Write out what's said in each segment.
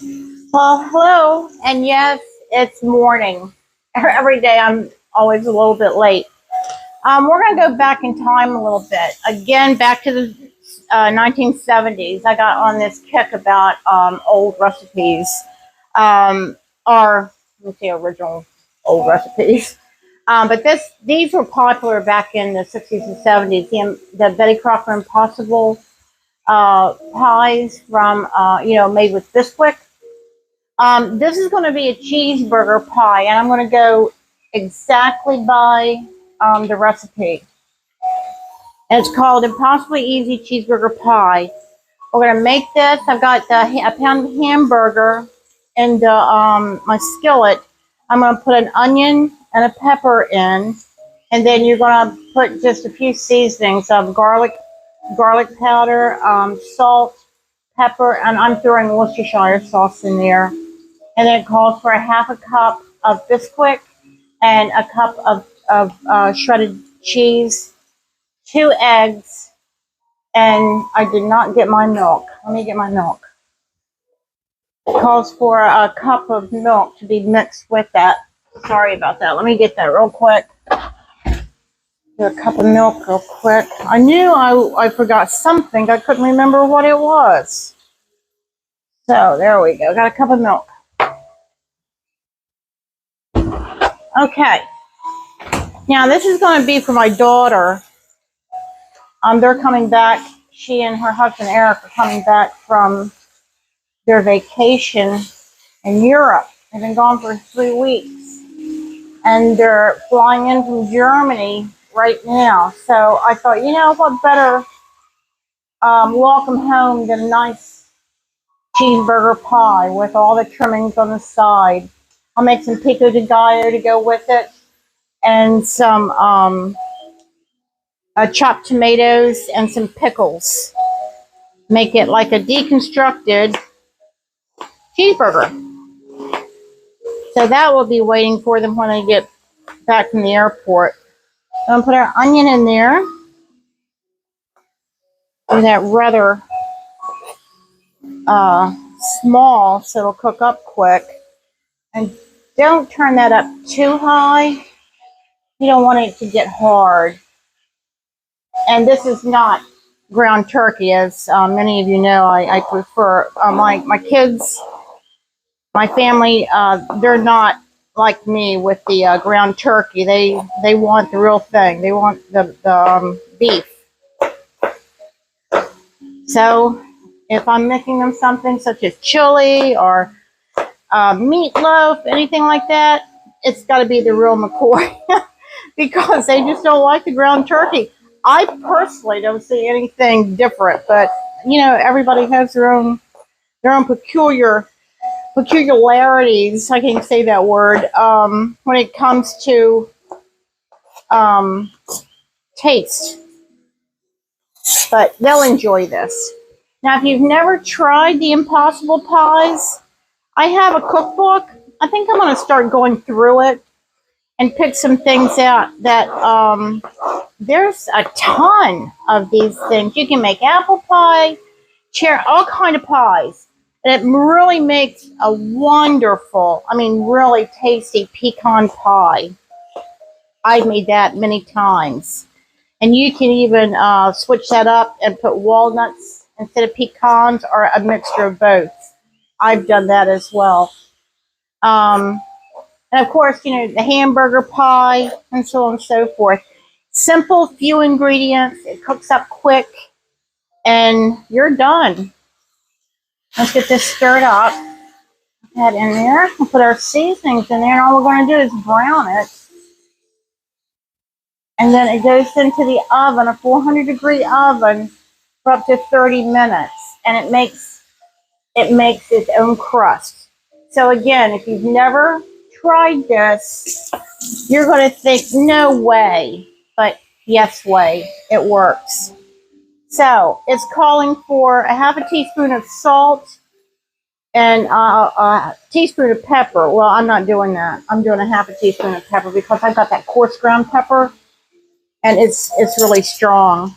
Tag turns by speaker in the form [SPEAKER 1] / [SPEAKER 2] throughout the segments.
[SPEAKER 1] Well, hello, and yes, it's morning. Every day I'm always a little bit late. We're going to go back in time a little bit. Again, back to the 1970s. I got on this kick about old recipes, or let me say original old recipes. But these were popular back in the 60s and 70s. The Betty Crocker Impossible pies from, made with Bisquick. This is going to be a cheeseburger pie, and I'm going to go exactly by the recipe. And it's called Impossibly Easy Cheeseburger Pie. We're going to make this. I've got a pound of hamburger in my skillet. I'm going to put an onion and a pepper in, and then you're going to put just a few seasonings of garlic powder, salt, pepper, and I'm throwing Worcestershire sauce in there. And then it calls for a half a cup of Bisquick and a cup of shredded cheese, 2 eggs, and I did not get my milk. Let me get my milk. It calls for a cup of milk to be mixed with that. Sorry about that. Let me get that real quick. Do a cup of milk real quick. I knew I forgot something. I couldn't remember what it was. So there we go. Got a cup of milk. Okay. Now this is going to be for my daughter. They're coming back. She and her husband Eric are coming back from their vacation in Europe. They've been gone for 3 weeks, and they're flying in from Germany right now. So I thought, you know what better welcome home than a nice cheeseburger pie with all the trimmings on the side. I'll make some pico de gallo to go with it, and some chopped tomatoes and some pickles. Make it like a deconstructed cheeseburger. So that will be waiting for them when they get back from the airport. I'm going to put our onion in there. Do that rather small so it'll cook up quick. And don't turn that up too high. You don't want it to get hard. And this is not ground turkey, as many of you know. I prefer my kids, my family. They're not like me with the ground turkey. They want the real thing. They want the beef. So if I'm making them something such as chili or meatloaf, anything like that, it's got to be the real McCoy because they just don't like the ground turkey. I personally don't see anything different, but you know, everybody has their own peculiarities. I can't say that word when it comes to taste, but they'll enjoy this. Now, if you've never tried the Impossible Pies, I have a cookbook. I think I'm going to start going through it and pick some things out that there's a ton of these things. You can make apple pie, all kind of pies. And it really makes a wonderful, really tasty pecan pie. I've made that many times. And you can even switch that up and put walnuts instead of pecans or a mixture of both. I've done that as well. And of course, you know, the hamburger pie and so on and so forth. Simple, few ingredients. It cooks up quick and you're done. Let's get this stirred up. Put that in there. We'll put our seasonings in there, and all we're going to do is brown it. And then it goes into the oven, a 400-degree oven, for up to 30 minutes. And it makes its own crust. So again, if you've never tried this, you're going to think, no way. But yes way, it works. So it's calling for a half a teaspoon of salt and a teaspoon of pepper. Well, I'm not doing that. I'm doing a half a teaspoon of pepper because I've got that coarse ground pepper, and it's really strong.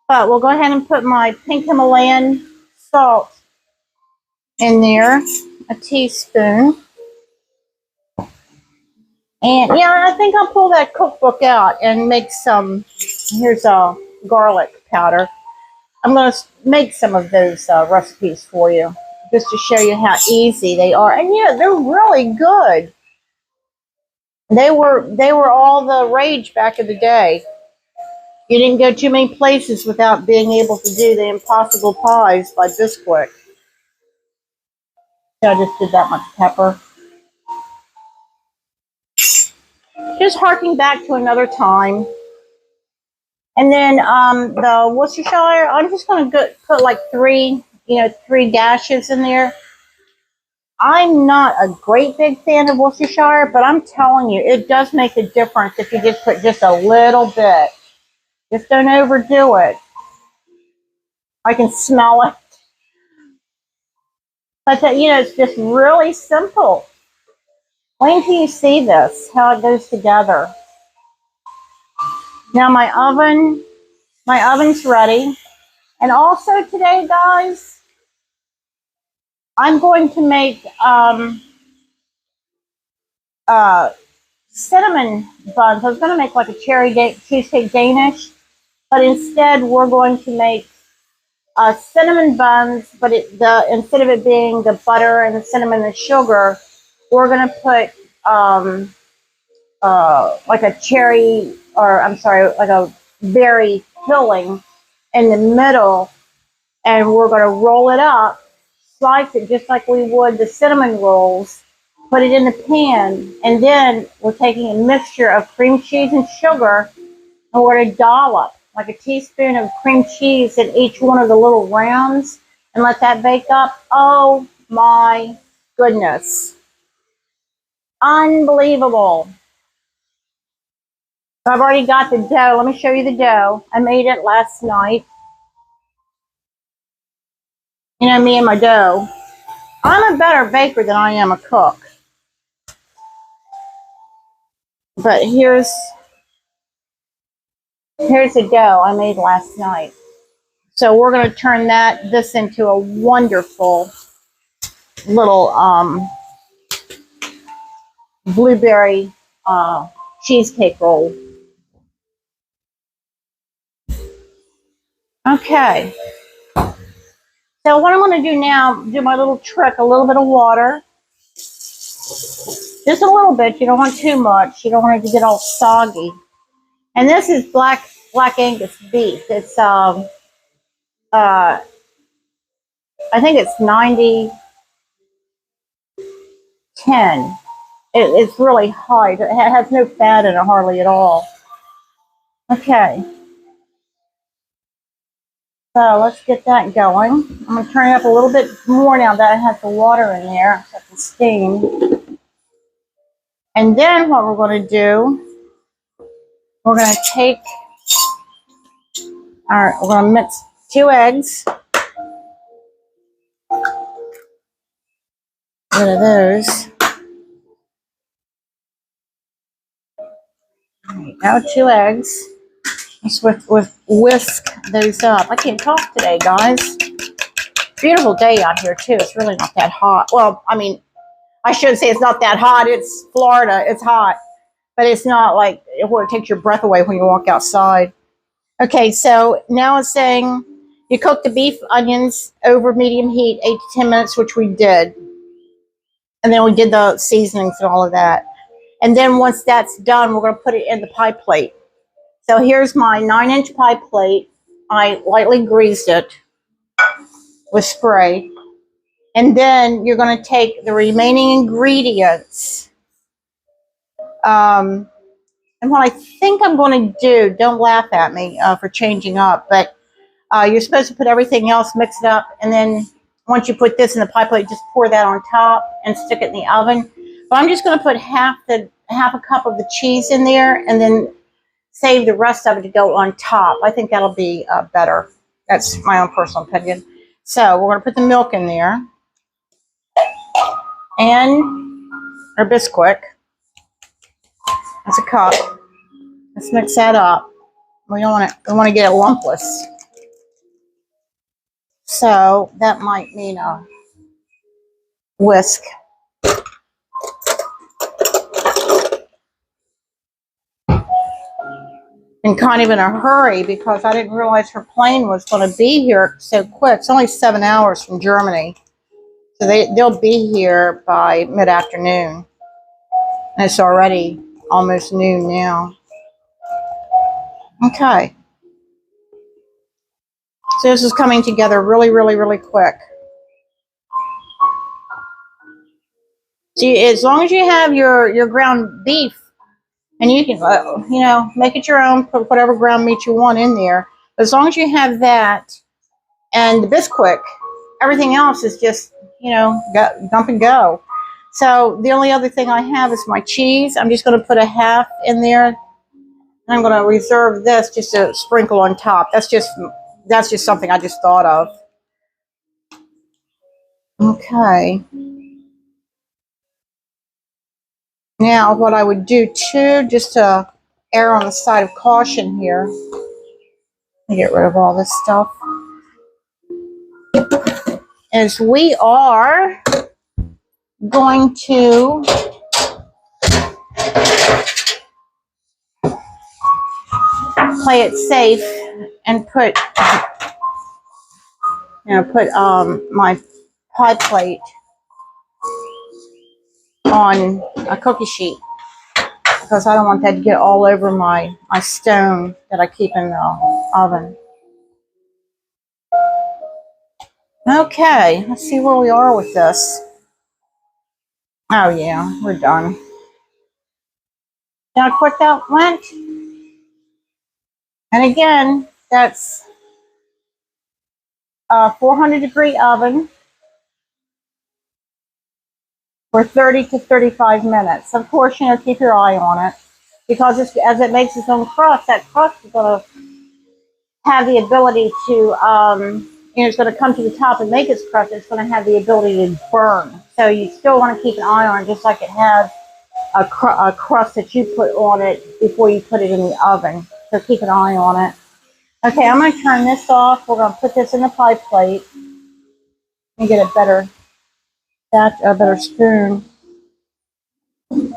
[SPEAKER 1] But we'll go ahead and put my pink Himalayan salt in there, a teaspoon. And yeah, I think I'll pull that cookbook out and make some. Here's a garlic powder. I'm going to make some of those recipes for you just to show you how easy they are. And yeah, they're really good. They were all the rage back in the day. You didn't go too many places without being able to do the Impossible Pies by Bisquick. So I just did that much pepper. Just harking back to another time. And then the Worcestershire, I'm just going to put like three dashes in there. I'm not a great big fan of Worcestershire, but I'm telling you, it does make a difference if you just put just a little bit. Just don't overdo it. I can smell it. But it's just really simple. Wait until you see this, how it goes together. Now my oven's ready. And also today, guys, I'm going to make cinnamon buns. I was going to make like a cherry cheesecake Danish, but instead we're going to make cinnamon buns. But instead of it being the butter and the cinnamon and sugar, we're going to put like a cherry, or I'm sorry, like a berry filling in the middle, and we're going to roll it up, slice it just like we would the cinnamon rolls, put it in the pan, and then we're taking a mixture of cream cheese and sugar, and we're going to dollop like a teaspoon of cream cheese in each one of the little rounds and let that bake up. Oh my goodness. Unbelievable. I've already got the dough. Let me show you the dough. I made it last night. Me and my dough. I'm a better baker than I am a cook. But here's the dough I made last night. So we're going to turn this into a wonderful little blueberry cheesecake roll. Okay. So what I'm going to do now, do my little trick, a little bit of water. Just a little bit. You don't want too much. You don't want it to get all soggy. And this is black Angus beef. It's I think it's 90-10. It's really high. It has no fat in it hardly at all. Okay. So let's get that going. I'm going to turn it up a little bit more now that it has the water in there, so it can steam. And then what we're going to do, we're going to take we're going to mix 2 eggs. Rid of those. There you go, 2 eggs. Just whisk those up. I can't talk today, guys. Beautiful day out here, too. It's really not that hot. Well, I mean, I should say it's not that hot. It's Florida. It's hot. But it's not like where it takes your breath away when you walk outside. Okay, so now it's saying you cook the beef onions over medium heat 8 to 10 minutes, which we did. And then we did the seasonings and all of that. And then once that's done, we're going to put it in the pie plate. So here's my 9-inch pie plate. I lightly greased it with spray. And then you're going to take the remaining ingredients. And what I think I'm going to do, don't laugh at me for changing up, but you're supposed to put everything else, mix it up, and then once you put this in the pie plate, just pour that on top and stick it in the oven. But I'm just going to put half a cup of the cheese in there and then save the rest of it to go on top. I think that'll be better. That's my own personal opinion. So we're going to put the milk in there and our Bisquick. That's a cup. Let's mix that up. We want to get it lumpless. So that might mean whisk. And kind of in a hurry because I didn't realize her plane was going to be here so quick. It's only 7 hours from Germany. So they'll be here by mid-afternoon. And it's already almost noon now. Okay. So this is coming together really, really, really quick. See, as long as you have your ground beef, and you can, you know, make it your own, put whatever ground meat you want in there. But as long as you have that and the Bisquick, everything else is just, you know, dump and go. So the only other thing I have is my cheese. I'm just going to put a half in there. And I'm going to reserve this just to sprinkle on top. That's just something I just thought of. Okay. Now, what I would do too, just to err on the side of caution here, let me get rid of all this stuff, is we are going to play it safe and put, my pie plate on a cookie sheet because I don't want that to get all over my stone that I keep in the oven. Okay, let's see where we are with this. Oh yeah, we're done. See how quick that went? And again, that's a 400-degree oven for 30 to 35 minutes. Of course, you know, keep your eye on it because as it makes its own crust, that crust is going to have the ability to, you know, it's going to come to the top and make its crust. It's going to have the ability to burn. So you still want to keep an eye on it, just like it has a crust that you put on it before you put it in the oven. So keep an eye on it. Okay, I'm going to turn this off. We're going to put this in the pie plate and get a better spoon. I'm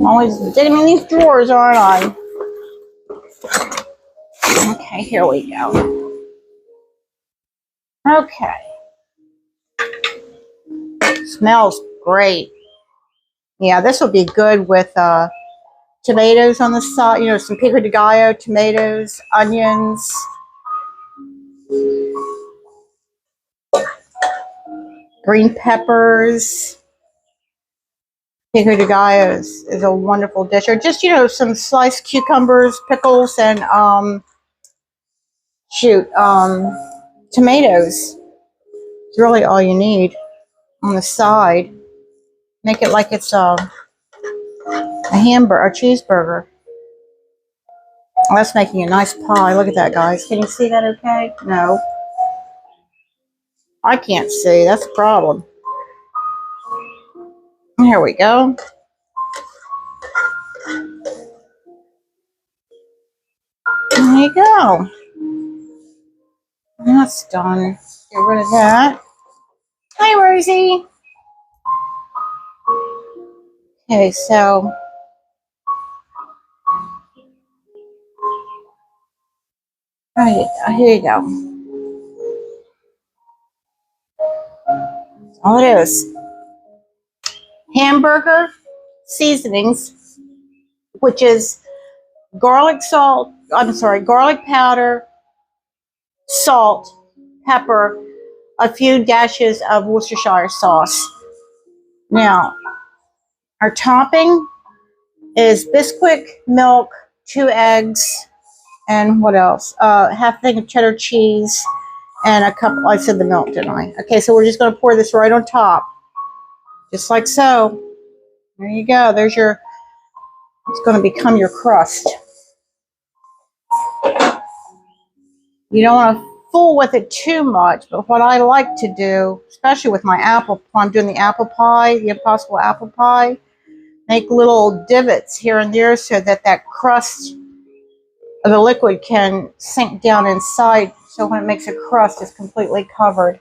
[SPEAKER 1] always digging in these drawers, aren't I? Okay, here we go. Okay. Smells great. Yeah, this will be good with tomatoes on the side, you know, some pico de gallo, tomatoes, onions. Green peppers. Pico de gallo is a wonderful dish. Or just, you know, some sliced cucumbers, pickles, and tomatoes. It's really all you need on the side. Make it like it's a hamburger, a cheeseburger. Oh, that's making a nice pie. Look at that, guys. Can you see that okay? No. I can't see. That's the problem. Here we go. There you go. That's done. Get rid of that. Hi, Rosie. Okay, so here you go. All it is. Hamburger seasonings, which is garlic powder, salt, pepper, a few dashes of Worcestershire sauce. Now, our topping is Bisquick, milk, 2 eggs, and what else? Half a thing of cheddar cheese, and a cup. I said the milk, didn't I? Okay, so we're just going to pour this right on top, just like so. There you go. There's your. It's going to become your crust. You don't want to fool with it too much, but what I like to do, especially with my apple, I'm doing the apple pie, the Impossible apple pie, make little divots here and there so that that crust of the liquid can sink down inside, so when it makes a crust, it's completely covered.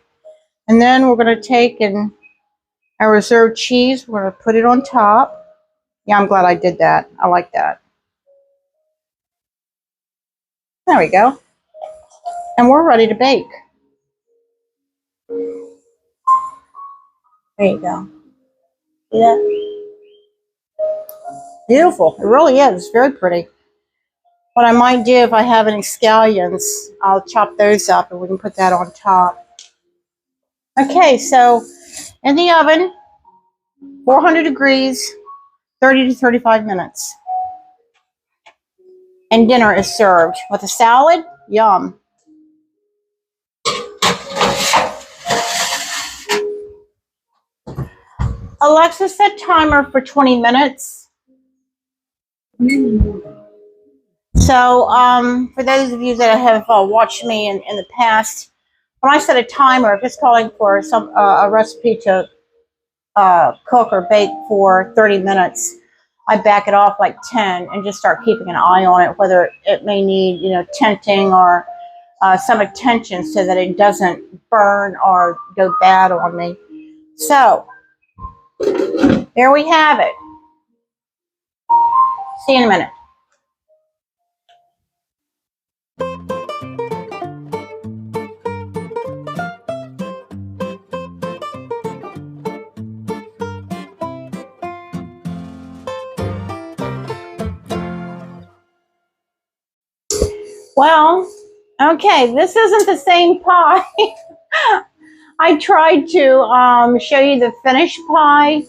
[SPEAKER 1] And then we're going to take and Our reserved cheese, we're going to put it on top. Yeah, I'm glad I did that. I like that. There we go. And we're ready to bake. There you go. See that? Beautiful. It really is. It's very pretty. What I might do if I have any scallions, I'll chop those up and we can put that on top. Okay, so in the oven, 400 degrees, 30 to 35 minutes. And dinner is served with a salad. Yum. Alexa, set timer for 20 minutes. So, for those of you that have watched me in the past, when I set a timer, if it's calling for a recipe to cook or bake for 30 minutes, I back it off like 10 and just start keeping an eye on it, whether it may need, tinting or some attention so that it doesn't burn or go bad on me. So, there we have it. See you in a minute. Well, okay, this isn't the same pie. I tried to show you the finished pie,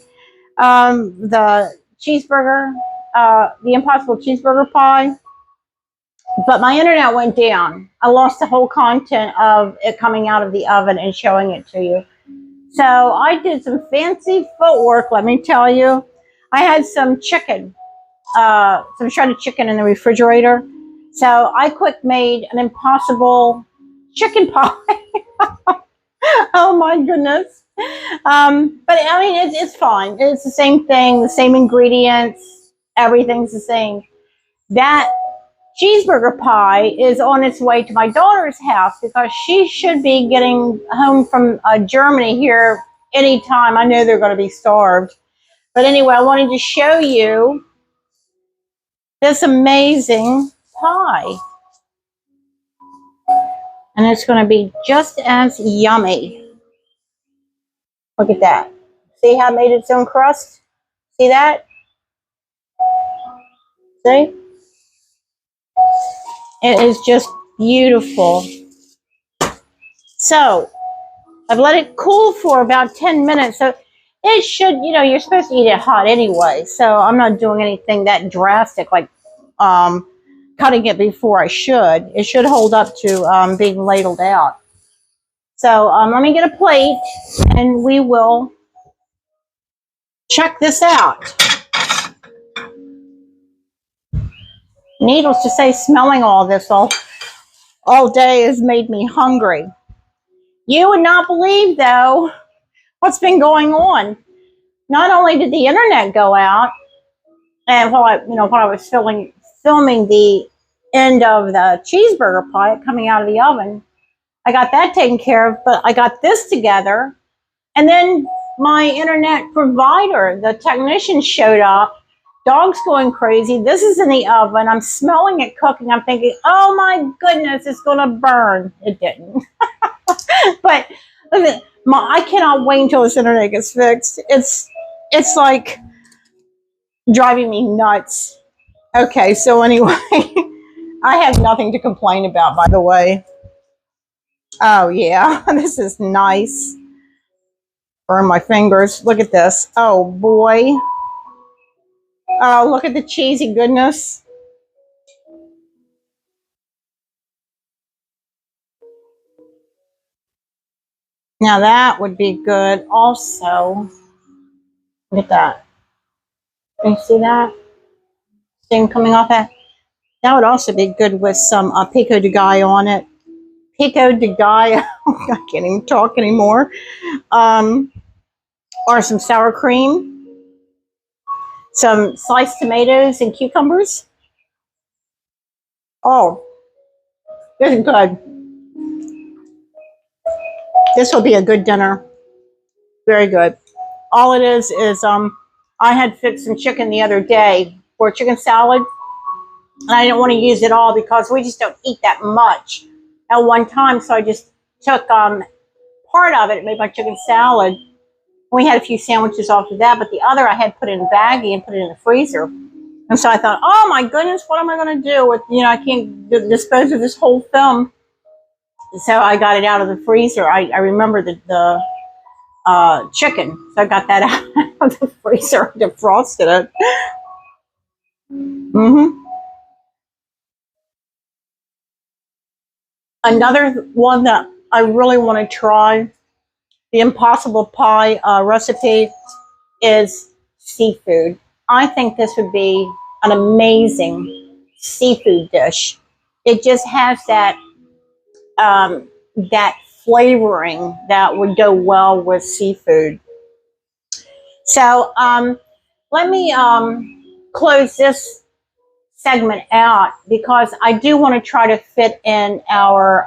[SPEAKER 1] the cheeseburger, the Impossible Cheeseburger Pie, but my internet went down. I lost the whole content of it coming out of the oven and showing it to you. So I did some fancy footwork, let me tell you. I had some chicken, some shredded chicken in the refrigerator. So I quick made an Impossible chicken pie. Oh my goodness. But I mean, it's fine. It's the same thing, the same ingredients, everything's the same. That cheeseburger pie is on its way to my daughter's house because she should be getting home from Germany here anytime. I know they're going to be starved. But anyway, I wanted to show you this amazing pie. And it's going to be just as yummy. Look at that. See how it made its own crust? See that? See? It is just beautiful. So, I've let it cool for about 10 minutes. So, it should, you're supposed to eat it hot anyway. So, I'm not doing anything that drastic like cutting it before I should. It should hold up to being ladled out. So, let me get a plate and we will check this out. Needless to say, smelling all this all day has made me hungry. You would not believe, though, what's been going on. Not only did the internet go out, and while I was filming the end of the cheeseburger pie coming out of the oven, I got that taken care of. But I got this together, and then my internet provider, the technician, showed up. Dog's going crazy. This is in the oven. I'm smelling it cooking. I'm thinking, oh my goodness, it's going to burn. It didn't. But listen, I cannot wait until this internet gets fixed. It's like driving me nuts. Okay, so anyway, I have nothing to complain about, by the way. Oh yeah, this is nice. Burn my fingers. Look at this. Oh boy. Oh, look at the cheesy goodness. Now that would be good also. Look at that. Can you see that? Steam coming off that? That would also be good with some pico de gallo on it. Pico de gallo. I can't even talk anymore. Or some sour cream. Some sliced tomatoes and cucumbers. Oh, this is good. This will be a good dinner. Very good. All it is I had fixed some chicken the other day for chicken salad, and I didn't want to use it all because we just don't eat that much at one time. So I just took part of it and made my chicken salad. We had a few sandwiches off of that, but the other I had put in a baggie and put it in the freezer. And so I thought, oh my goodness, what am I going to do with, I can't dispose of this whole film. So I got it out of the freezer. I remember the chicken. So I got that out of the freezer, defrosted it. Another one that I really want to try, the Impossible Pie recipe, is seafood. I think this would be an amazing seafood dish. It just has that that flavoring that would go well with seafood. So let me close this segment out because I do want to try to fit in our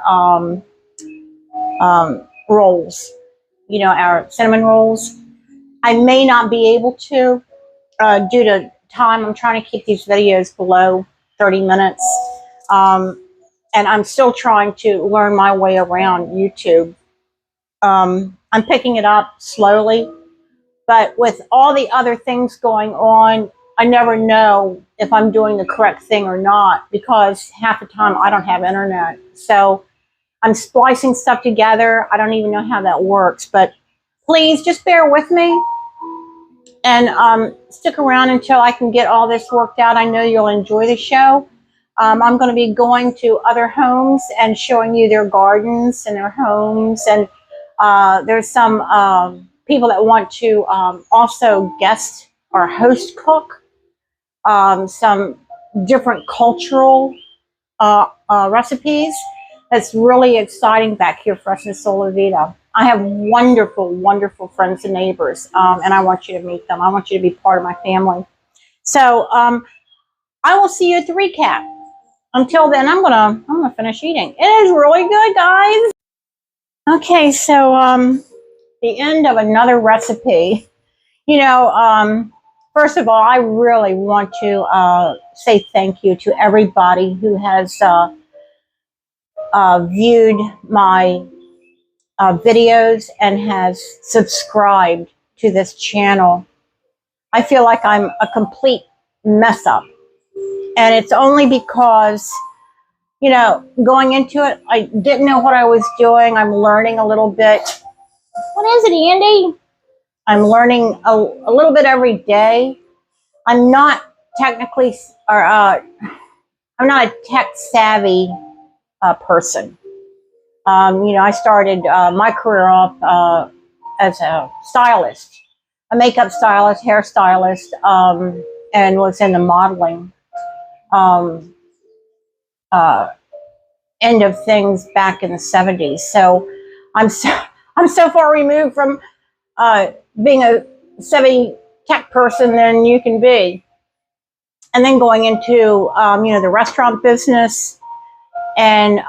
[SPEAKER 1] rolls, our cinnamon rolls. I may not be able to due to time. I'm trying to keep these videos below 30 minutes. And I'm still trying to learn my way around YouTube. I'm picking it up slowly, but with all the other things going on, I never know if I'm doing the correct thing or not because half the time I don't have internet. So I'm splicing stuff together. I don't even know how that works, but please just bear with me and stick around until I can get all this worked out. I know you'll enjoy the show. I'm going to be going to other homes and showing you their gardens and their homes. And there's some people that want to also guest or host cook some different cultural recipes. That's really exciting back here for us in Sola Vida. I have wonderful, wonderful friends and neighbors, and I want you to meet them. I want you to be part of my family. So I will see you at the recap. Until then, I'm gonna finish eating. It is really good, guys. Okay, so the end of another recipe. First of all, I really want to say thank you to everybody who has viewed my videos and has subscribed to this channel. I feel like I'm a complete mess up. And it's only because, going into it, I didn't know what I was doing. I'm learning a little bit. What is it, Andy? I'm learning a little bit every day. I'm not technically, or I'm not a tech savvy person. I started my career off as a stylist, a makeup stylist, hairstylist, and was into modeling. End of things back in the 70s. So I'm so far removed from being a savvy tech person than you can be. And then going into the restaurant business, and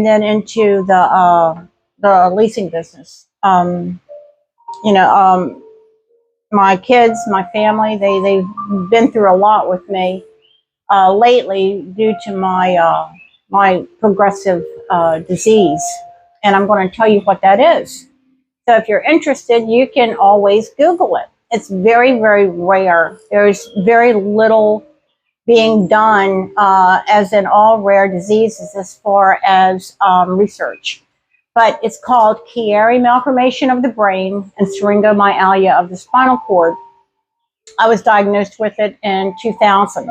[SPEAKER 1] then into the leasing business. My kids, my family, they've been through a lot with me lately due to my my progressive disease, and I'm going to tell you what that is. So if you're interested, you can always Google it. It's very, very rare. There's very little being done, as in all rare diseases, as far as research. But it's called Chiari malformation of the brain and syringomyelia of the spinal cord. I was diagnosed with it in 2000.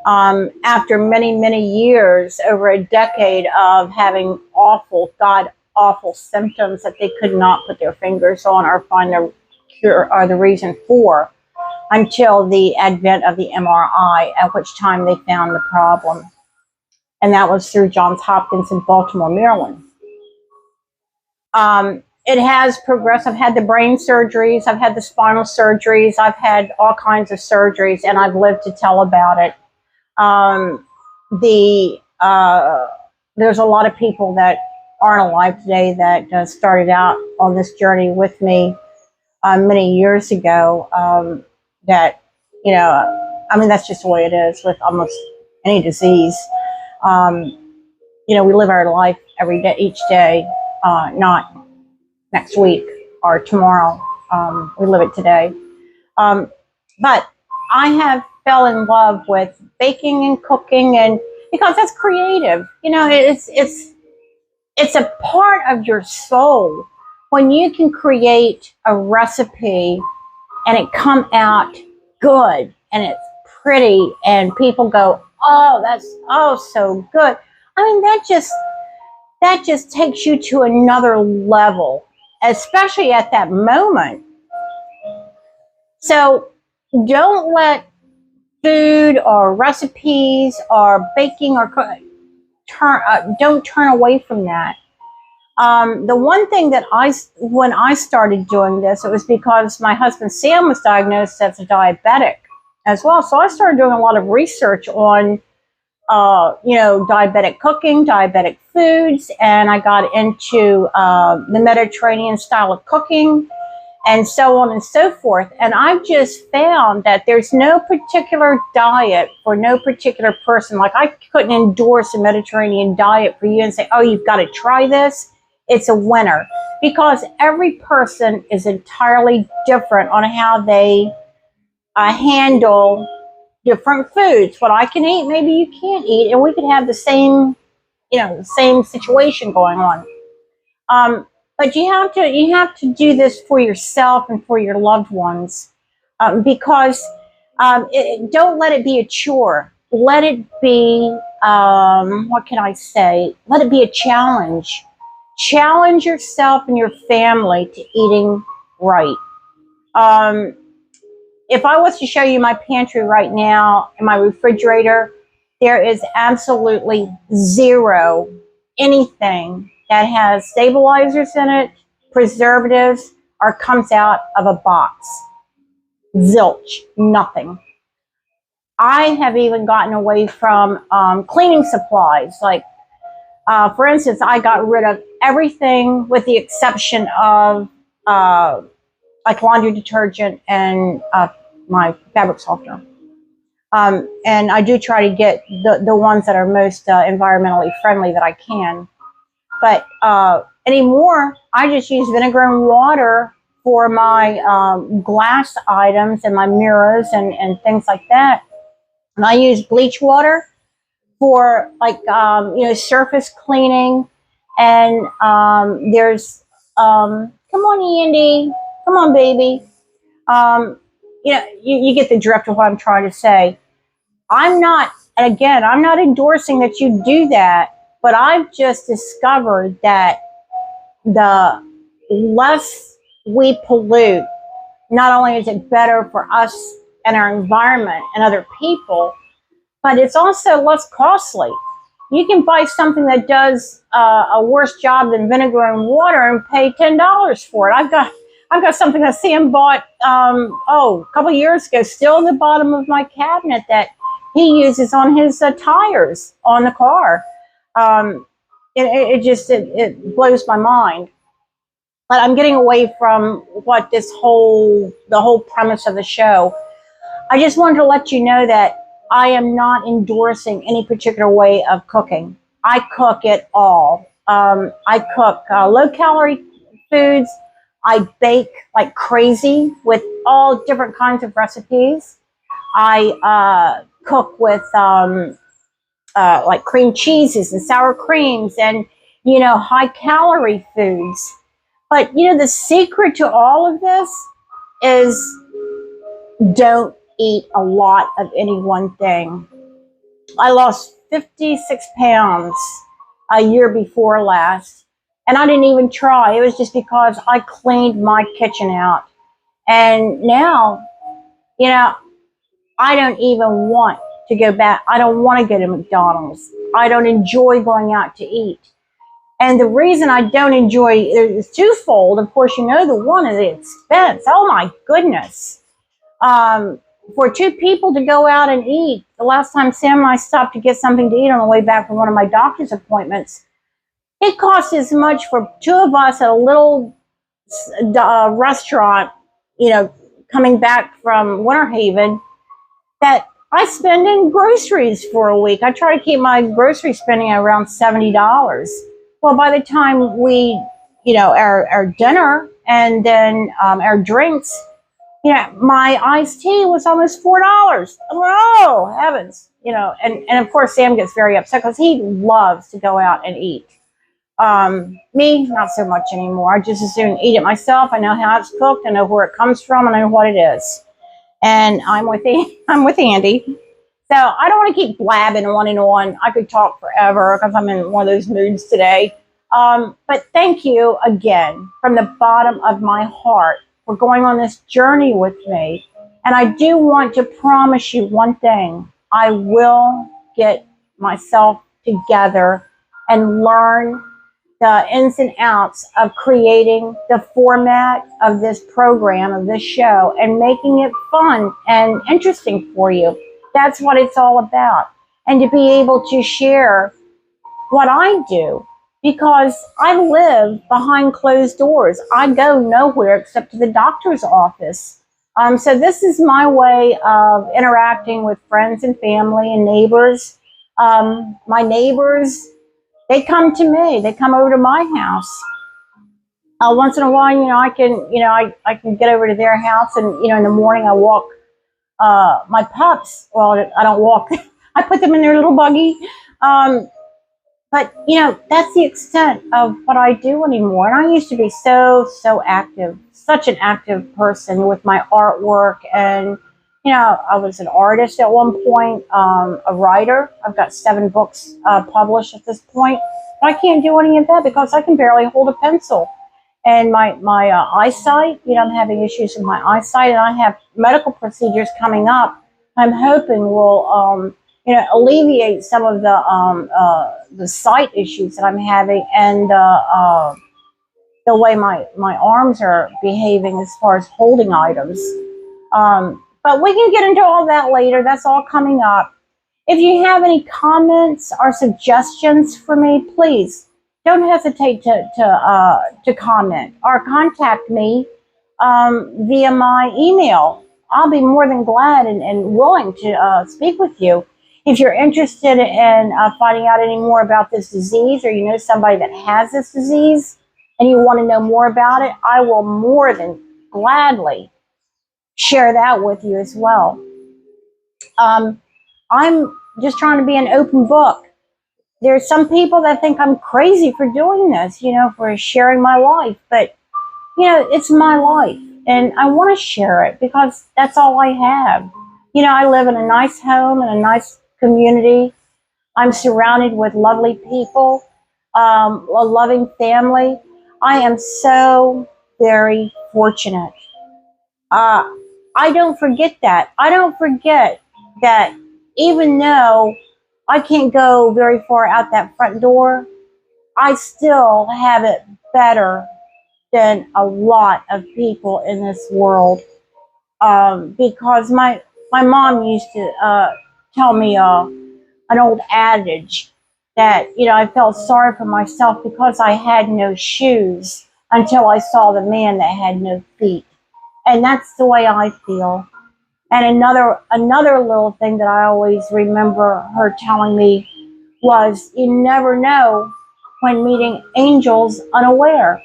[SPEAKER 1] After many, many years, over a decade of having awful, god-awful symptoms that they could not put their fingers on or find the cure or the reason for, until the advent of the MRI, at which time they found the problem. And that was through Johns Hopkins in Baltimore, Maryland. It has progressed. I've had the brain surgeries, I've had the spinal surgeries, I've had all kinds of surgeries, and I've lived to tell about it. There's a lot of people that aren't alive today that started out on this journey with me many years ago. That, you know, I mean, that's just the way it is with almost any disease. Um, you know, we live our life every day, each day, not next week or tomorrow. We live it today. But I have fell in love with baking and cooking, and because that's creative. You know, it's a part of your soul when you can create a recipe and it come out good and it's pretty and people go, oh, that's so good. I mean, that just takes you to another level, especially at that moment. So don't let food or recipes or baking or don't turn away from that. The one thing that when I started doing this, it was because my husband Sam was diagnosed as a diabetic as well. So I started doing a lot of research on, you know, diabetic cooking, diabetic foods, and I got into the Mediterranean style of cooking, and so on and so forth. And I've just found that there's no particular diet for no particular person. Like, I couldn't endorse a Mediterranean diet for you and say, oh, you've got to try this. It's a winner, because every person is entirely different on how they handle different foods. What I can eat, maybe you can't eat, and we could have the same, you know, the same situation going on. But you have to do this for yourself and for your loved ones, because don't let it be a chore. Let it be, what can I say? Let it be a challenge. Challenge yourself and your family to eating right. If I was to show you my pantry right now and my refrigerator, there is absolutely zero anything that has stabilizers in it, preservatives, or comes out of a box. Zilch, nothing. I have even gotten away from cleaning supplies. Like, for instance, I got rid of everything with the exception of like laundry detergent and my fabric softener. And I do try to get the ones that are most environmentally friendly that I can. But anymore, I just use vinegar and water for my glass items and my mirrors and things like that. And I use bleach water for, like, you know, surface cleaning. And there's, come on, Andy, come on, baby. You know, you get the drift of what I'm trying to say. I'm not endorsing that you do that, but I've just discovered that the less we pollute, not only is it better for us and our environment and other people, but it's also less costly. You can buy something that does a worse job than vinegar and water and pay $10 for it. I've got something that Sam bought a couple of years ago, still in the bottom of my cabinet, that he uses on his tires on the car. It blows my mind. But I'm getting away from what the whole premise of the show. I just wanted to let you know that I am not endorsing any particular way of cooking. I cook it all. I cook low-calorie foods. I bake like crazy with all different kinds of recipes. I cook with like cream cheeses and sour creams and, you know, high-calorie foods. But, you know, the secret to all of this is don't eat a lot of any one thing. I lost 56 pounds a year before last, and I didn't even try. It was just because I cleaned my kitchen out. And now, you know, I don't even want to go back. I don't want to go to McDonald's. I don't enjoy going out to eat. And the reason I don't enjoy it is twofold. Of course, you know, the one is the expense. Oh, my goodness. For two people to go out and eat, the last time Sam and I stopped to get something to eat on the way back from one of my doctor's appointments, it cost as much for two of us at a little restaurant coming back from Winter Haven, that I spend in groceries for a week. I try to keep my grocery spending at around $70. Well, by the time we, our dinner and then our drinks, my iced tea was almost $4. I'm like, oh heavens, and of course Sam gets very upset because he loves to go out and eat. Me, not so much anymore. I just as soon eat it myself. I know how it's cooked. I know where it comes from. And I know what it is. And I'm with Andy. So I don't want to keep blabbing on and on. I could talk forever because I'm in one of those moods today. But thank you again from the bottom of my heart for going on this journey with me. And I do want to promise you one thing. I will get myself together and learn the ins and outs of creating the format of this program, of this show, and making it fun and interesting for you. That's what it's all about. And to be able to share what I do, because I live behind closed doors. I go nowhere except to the doctor's office. So this is my way of interacting with friends and family and neighbors. My neighbors, they come to me. They come over to my house. Once in a while, I can get over to their house, and in the morning I walk my pups. Well, I don't walk. I put them in their little buggy. But that's the extent of what I do anymore. And I used to be so active, such an active person with my artwork, and I was an artist at one point, a writer. I've got 7 books published at this point. But I can't do any of that because I can barely hold a pencil. And my eyesight, I'm having issues with my eyesight, and I have medical procedures coming up. I'm hoping will, alleviate some of the sight issues that I'm having, and the way my arms are behaving as far as holding items. But we can get into all that later. That's all coming up. If you have any comments or suggestions for me, please don't hesitate to comment or contact me via my email. I'll be more than glad and willing to speak with you. If you're interested in finding out any more about this disease, or you know somebody that has this disease and you want to know more about it, I will more than gladly share that with you as well. I'm just trying to be an open book. There's some people that think I'm crazy for doing this, for sharing my life. But, it's my life. And I want to share it because that's all I have. I live in a nice home and a nice community. I'm surrounded with lovely people, a loving family. I am so very fortunate. I don't forget that. I don't forget that even though I can't go very far out that front door, I still have it better than a lot of people in this world. Because my mom used to tell me an old adage that, I felt sorry for myself because I had no shoes until I saw the man that had no feet. And that's the way I feel. And another little thing that I always remember her telling me was, you never know when meeting angels unaware.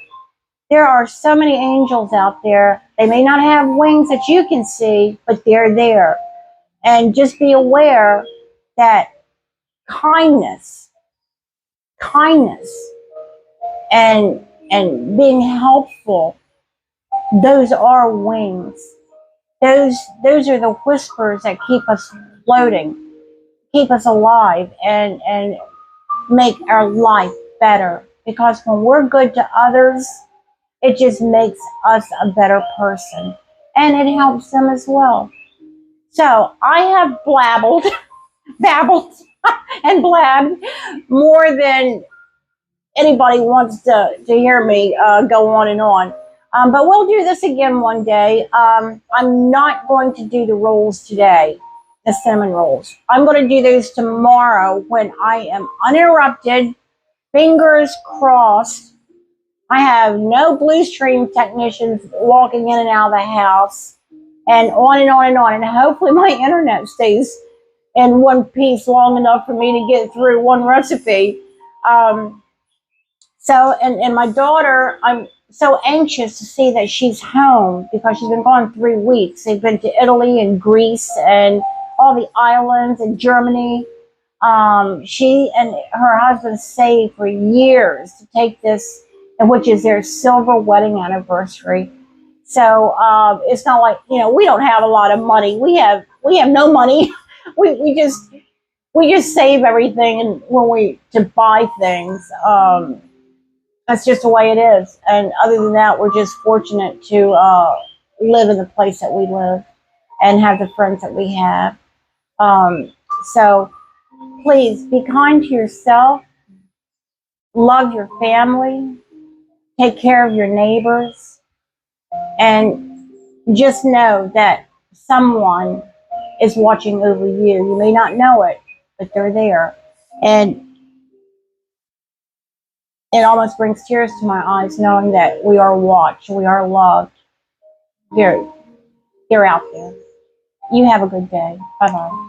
[SPEAKER 1] There are so many angels out there. They may not have wings that you can see, but they're there. And just be aware that kindness, and being helpful, those are wings. Those are the whispers that keep us floating, keep us alive, and make our life better. Because when we're good to others, it just makes us a better person. And it helps them as well. So I have babbled, and blabbed more than anybody wants to hear me go on and on. But we'll do this again one day. I'm not going to do the rolls today, the cinnamon rolls. I'm going to do those tomorrow when I am uninterrupted, fingers crossed. I have no blue stream technicians walking in and out of the house, and on and on and on. And hopefully my internet stays in one piece long enough for me to get through one recipe. And my daughter, I'm so anxious to see that she's home because she's been gone 3 weeks. They've been to Italy and Greece and all the islands and Germany. She and her husband saved for years to take this, which is their silver wedding anniversary. So it's not like, we don't have a lot of money. We have no money. we just save everything and to buy things. That's just the way it is. And other than that, we're just fortunate to live in the place that we live and have the friends that we have. So please be kind to yourself, love your family, take care of your neighbors, and just know that someone is watching over you. You may not know it, but they're there. And it almost brings tears to my eyes knowing that we are watched, we are loved. They're out there. You have a good day. Bye-bye.